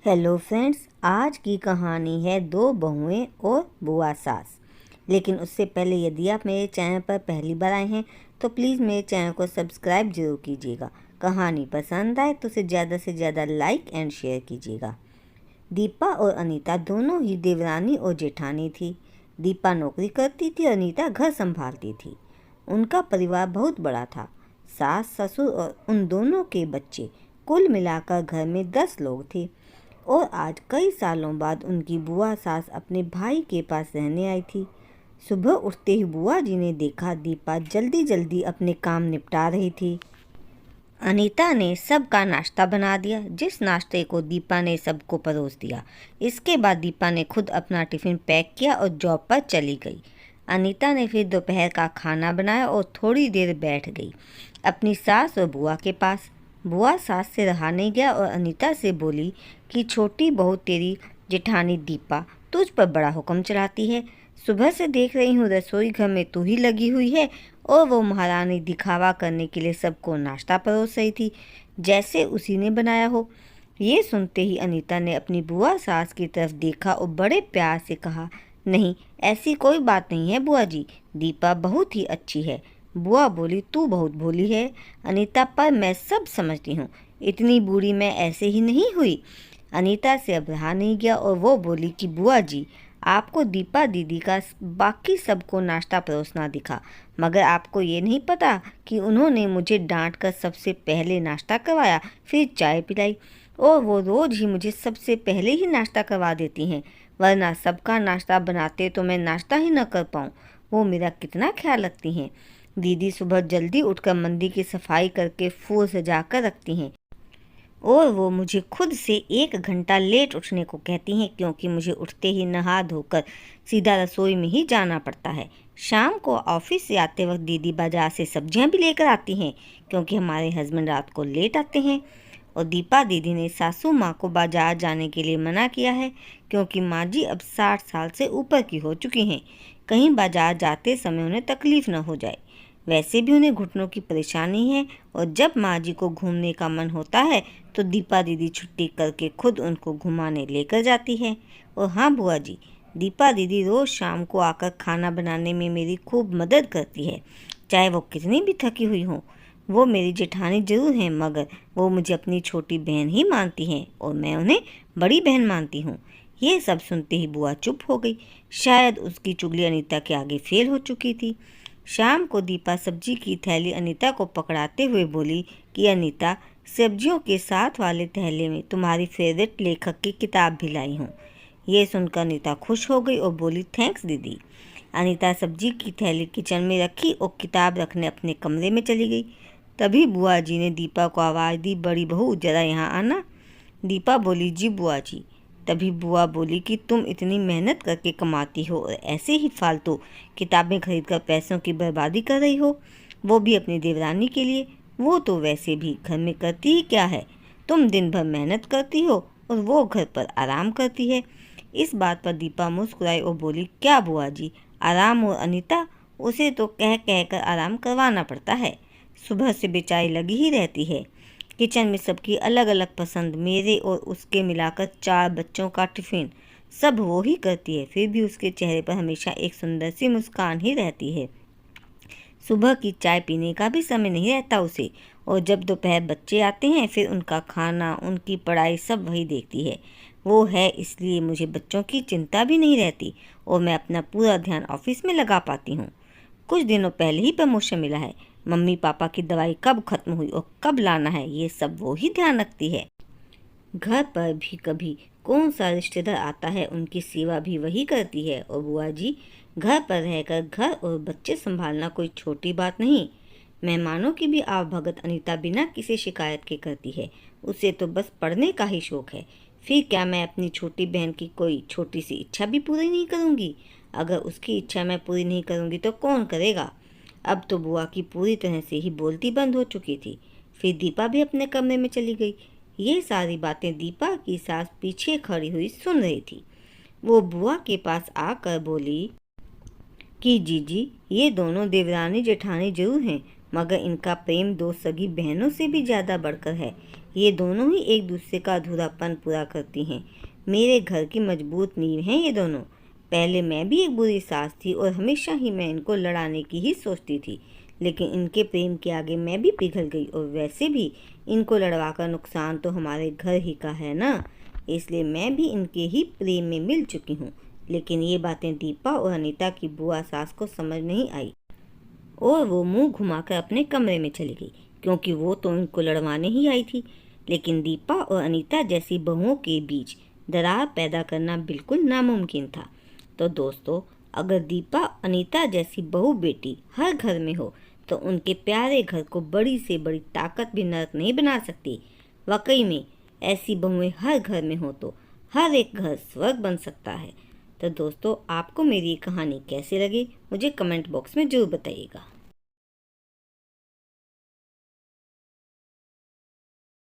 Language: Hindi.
हेलो फ्रेंड्स, आज की कहानी है दो बहुएं और बुआ सास। लेकिन उससे पहले यदि आप मेरे चैनल पर पहली बार आए हैं तो प्लीज़ मेरे चैनल को सब्सक्राइब जरूर कीजिएगा। कहानी पसंद आए तो उसे ज़्यादा से ज़्यादा लाइक एंड शेयर कीजिएगा। दीपा और अनीता दोनों ही देवरानी और जेठानी थी। दीपा नौकरी करती थी और अनीता घर संभालती थी। उनका परिवार बहुत बड़ा था। सास, ससुर और उन दोनों के बच्चे, कुल मिलाकर घर में 10 लोग थे। और आज कई सालों बाद उनकी बुआ सास अपने भाई के पास रहने आई थी। सुबह उठते ही बुआ जी ने देखा दीपा जल्दी जल्दी अपने काम निपटा रही थी। अनीता ने सबका नाश्ता बना दिया। जिस नाश्ते को दीपा ने सबको परोस दिया। इसके बाद दीपा ने खुद अपना टिफ़िन पैक किया और जॉब पर चली गई। अनीता ने फिर दोपहर का खाना बनाया और थोड़ी देर बैठ गई अपनी सास और बुआ के पास। बुआ सास से रहा नहीं गया और अनीता से बोली कि छोटी बहू तेरी जेठानी दीपा तुझ पर बड़ा हुक्म चलाती है। सुबह से देख रही हूँ रसोई घर में तू ही लगी हुई है और वो महारानी दिखावा करने के लिए सबको नाश्ता परोस रही थी, जैसे उसी ने बनाया हो। ये सुनते ही अनीता ने अपनी बुआ सास की तरफ देखा और बड़े प्यार से कहा, नहीं, ऐसी कोई बात नहीं है बुआ जी, दीपा बहुत ही अच्छी है। बुआ बोली, तू बहुत भोली है अनीता, पर मैं सब समझती हूँ, इतनी बुरी मैं ऐसे ही नहीं हुई। अनीता से अब रहा नहीं गया और वो बोली कि बुआ जी, आपको दीपा दीदी का बाकी सबको नाश्ता परोसना दिखा, मगर आपको ये नहीं पता कि उन्होंने मुझे डांट कर सबसे पहले नाश्ता करवाया, फिर चाय पिलाई, और वो रोज़ ही मुझे सबसे पहले ही नाश्ता करवा देती हैं, वरना सबका नाश्ता बनाते तो मैं नाश्ता ही न कर पाऊँ। वो मेरा कितना ख्याल रखती हैं। दीदी सुबह जल्दी उठकर मंदिर की सफाई करके फूल सजा कर रखती हैं और वो मुझे खुद से 1 घंटा लेट उठने को कहती हैं, क्योंकि मुझे उठते ही नहा धोकर सीधा रसोई में ही जाना पड़ता है। शाम को ऑफिस से आते वक्त दीदी बाजार से सब्जियां भी लेकर आती हैं, क्योंकि हमारे हस्बैंड रात को लेट आते हैं। और दीपा दीदी ने सासू माँ को बाजार जाने के लिए मना किया है, क्योंकि माँ जी अब 60 साल से ऊपर की हो चुकी हैं, कहीं बाजार जाते समय उन्हें तकलीफ़ न हो जाए। वैसे भी उन्हें घुटनों की परेशानी है और जब माँ जी को घूमने का मन होता है तो दीपा दीदी छुट्टी करके खुद उनको घुमाने लेकर जाती है। और हाँ बुआ जी, दीपा दीदी रोज़ शाम को आकर खाना बनाने में मेरी खूब मदद करती है, चाहे वो कितनी भी थकी हुई हो। वो मेरी जेठानी जरूर हैं, मगर वो मुझे अपनी छोटी बहन ही मानती हैं और मैं उन्हें बड़ी बहन मानती हूँ। ये सब सुनते ही बुआ चुप हो गई। शायद उसकी चुगली अनीता के आगे फेल हो चुकी थी। शाम को दीपा सब्जी की थैली अनीता को पकड़ाते हुए बोली कि अनीता, सब्जियों के साथ वाले थैले में तुम्हारी फेवरेट लेखक की किताब भी लाई हूँ। ये सुनकर अनीता खुश हो गई और बोली, थैंक्स दीदी। अनीता सब्जी की थैली किचन में रखी और किताब रखने अपने कमरे में चली गई। तभी बुआ जी ने दीपा को आवाज़ दी, बड़ी बहू ज़रा यहाँ आना। दीपा बोली, जी बुआ जी। तभी बुआ बोली कि तुम इतनी मेहनत करके कमाती हो और ऐसे ही फालतू किताबें खरीदकर पैसों की बर्बादी कर रही हो, वो भी अपनी देवरानी के लिए। वो तो वैसे भी घर में करती ही क्या है, तुम दिन भर मेहनत करती हो और वो घर पर आराम करती है। इस बात पर दीपा मुस्कुराई और बोली, क्या बुआ जी, आराम? और अनीता, उसे तो कह कह कर आराम करवाना पड़ता है, सुबह से बेचारी लगी ही रहती है। किचन में सबकी अलग अलग पसंद, मेरे और उसके मिलाकर 4 बच्चों का टिफ़िन सब वो ही करती है, फिर भी उसके चेहरे पर हमेशा एक सुंदर सी मुस्कान ही रहती है। सुबह की चाय पीने का भी समय नहीं रहता उसे, और जब दोपहर बच्चे आते हैं फिर उनका खाना, उनकी पढ़ाई सब वही देखती है। वो है, इसलिए मुझे बच्चों की चिंता भी नहीं रहती और मैं अपना पूरा ध्यान ऑफिस में लगा पाती हूँ। कुछ दिनों पहले ही प्रमोशन मिला है, मम्मी पापा की दवाई कब खत्म हुई और कब लाना है, ये सब वो ही ध्यान रखती है। घर पर भी कभी कौन सा रिश्तेदार आता है, उनकी सेवा भी वही करती है। और बुआ जी, घर पर रहकर घर और बच्चे संभालना कोई छोटी बात नहीं। मेहमानों की भी आवभगत अनीता बिना किसी शिकायत के करती है, उसे तो बस पढ़ने का ही शौक है। फिर क्या मैं अपनी छोटी बहन की कोई छोटी सी इच्छा भी पूरी नहीं करूँगी? अगर उसकी इच्छा मैं पूरी नहीं करूँगी तो कौन करेगा? अब तो बुआ की पूरी तरह से ही बोलती बंद हो चुकी थी। फिर दीपा भी अपने कमरे में चली गई। ये सारी बातें दीपा की सास पीछे खड़ी हुई सुन रही थी। वो बुआ के पास आकर बोली कि जीजी, ये दोनों देवरानी जेठानी जरूर हैं, मगर इनका प्रेम 2 सगी बहनों से भी ज़्यादा बढ़कर है। ये दोनों ही एक दूसरे का अधूरापन पूरा करती हैं। मेरे घर की मजबूत नींव हैं ये दोनों। पहले मैं भी एक बुरी सास थी और हमेशा ही मैं इनको लड़ाने की ही सोचती थी, लेकिन इनके प्रेम के आगे मैं भी पिघल गई। और वैसे भी इनको लड़वा कर नुकसान तो हमारे घर ही का है ना, इसलिए मैं भी इनके ही प्रेम में मिल चुकी हूँ। लेकिन ये बातें दीपा और अनीता की बुआ सास को समझ नहीं आई और वो मुंह घुमाकर अपने कमरे में चली गई, क्योंकि वो तो इनको लड़वाने ही आई थी। लेकिन दीपा और अनीता जैसी बहुओं के बीच दरार पैदा करना बिल्कुल नामुमकिन था। तो दोस्तों, अगर दीपा अनीता जैसी बहू बेटी हर घर में हो तो उनके प्यारे घर को बड़ी से बड़ी ताकत भी नरक नहीं बना सकती। वाकई में ऐसी बहुएं हर घर में हो तो हर एक घर स्वर्ग बन सकता है। तो दोस्तों, आपको मेरी ये कहानी कैसी लगी मुझे कमेंट बॉक्स में ज़रूर बताइएगा।